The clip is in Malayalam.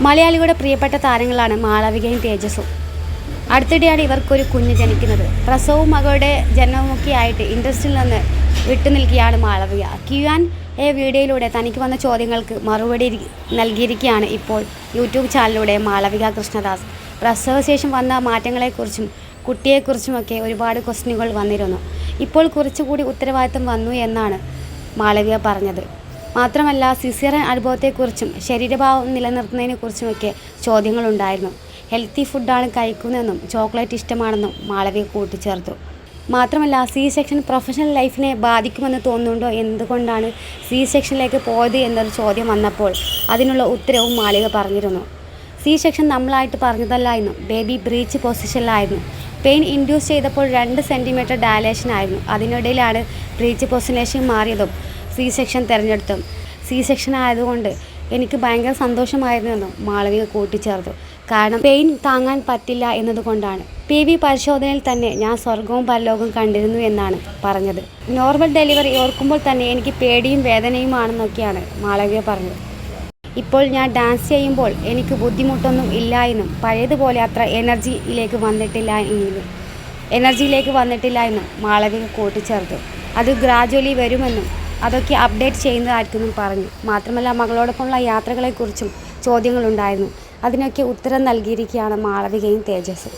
മലയാളികളുടെ പ്രിയപ്പെട്ട താരങ്ങളാണ് മാളവികയും തേജസ്സും. അടുത്തിടെയാണ് ഇവർക്കൊരു കുഞ്ഞ് ജനിക്കുന്നത്. പ്രസവവും മകളുടെ ജന്മമൊക്കെയായിട്ട് ഇൻഡസ്ട്രിയിൽ നിന്ന് വിട്ടുനിൽക്കുകയാണ് മാളവിക. Q&A വീഡിയോയിലൂടെ തനിക്ക് വന്ന ചോദ്യങ്ങൾക്ക് മറുപടി നൽകിയിരിക്കുകയാണ് ഇപ്പോൾ യൂട്യൂബ് ചാനലിലൂടെ മാളവിക കൃഷ്ണദാസ്. പ്രസവശേഷം വന്ന മാറ്റങ്ങളെക്കുറിച്ചും കുട്ടിയെക്കുറിച്ചുമൊക്കെ ഒരുപാട് ക്വസ്റ്റ്യനുകൾ വന്നിരുന്നു. ഇപ്പോൾ കുറച്ചുകൂടി ഉത്തരവാദിത്തം വന്നു എന്നാണ് മാളവിക പറഞ്ഞത്. മാത്രമല്ല, സിസേറിയൻ അനുഭവത്തെക്കുറിച്ചും ശരീരഭാവം നിലനിർത്തുന്നതിനെക്കുറിച്ചുമൊക്കെ ചോദ്യങ്ങളുണ്ടായിരുന്നു. ഹെൽത്തി ഫുഡാണ് കഴിക്കുന്നതെന്നും ചോക്ലേറ്റ് ഇഷ്ടമാണെന്നും മാളവിക കൂട്ടിച്ചേർത്തു. മാത്രമല്ല, സെക്ഷൻ പ്രൊഫഷണൽ ലൈഫിനെ ബാധിക്കുമെന്ന് തോന്നുന്നുണ്ടോ, എന്തുകൊണ്ടാണ് സെക്ഷനിലേക്ക് പോയത് എന്നൊരു ചോദ്യം വന്നപ്പോൾ അതിനുള്ള ഉത്തരവും മാളവിക പറഞ്ഞിരുന്നു. സെക്ഷൻ നമ്മളായിട്ട് പറഞ്ഞതല്ല എന്നും ബേബി ബ്രീച്ച് പൊസിഷനിലായിരുന്നു. പെയിൻ ഇൻഡ്യൂസ് ചെയ്തപ്പോൾ 2 സെൻറ്റിമീറ്റർ ഡയലേഷനായിരുന്നു. അതിനിടയിലാണ് ബ്രീച്ച് പൊസിഷൻ മാറിയതും സെക്ഷൻ തിരഞ്ഞെടുത്തും. സെക്ഷൻ ആയതുകൊണ്ട് എനിക്ക് ഭയങ്കര സന്തോഷമായിരുന്നെന്നും മാളവിക കൂട്ടിച്ചേർത്തു. കാരണം പെയിൻ താങ്ങാൻ പറ്റില്ല എന്നതുകൊണ്ടാണ്. PV പരിശോധനയിൽ തന്നെ ഞാൻ സ്വർഗവും പരലോകവും കണ്ടിരുന്നു എന്നാണ് പറഞ്ഞത്. നോർമൽ ഡെലിവറി ഓർക്കുമ്പോൾ തന്നെ എനിക്ക് പേടിയും വേദനയുമാണെന്നൊക്കെയാണ് മാളവിക പറഞ്ഞത്. ഇപ്പോൾ ഞാൻ ഡാൻസ് ചെയ്യുമ്പോൾ എനിക്ക് ബുദ്ധിമുട്ടൊന്നും ഇല്ല എന്നും പഴയതുപോലെ അത്ര എനർജിയിലേക്ക് വന്നിട്ടില്ല എന്നും മാളവിക കൂട്ടിച്ചേർത്തു. അത് ഗ്രാജുവലി വരുമെന്നും അതൊക്കെ അപ്ഡേറ്റ് ചെയ്യുന്നതായിരിക്കുമെന്നും പറഞ്ഞു. മാത്രമല്ല, മകളോടൊപ്പമുള്ള യാത്രകളെക്കുറിച്ചും ചോദ്യങ്ങളുണ്ടായിരുന്നു. അതിനൊക്കെ ഉത്തരം നൽകിയിരിക്കുകയാണ് മാളവികയും തേജസ്സും.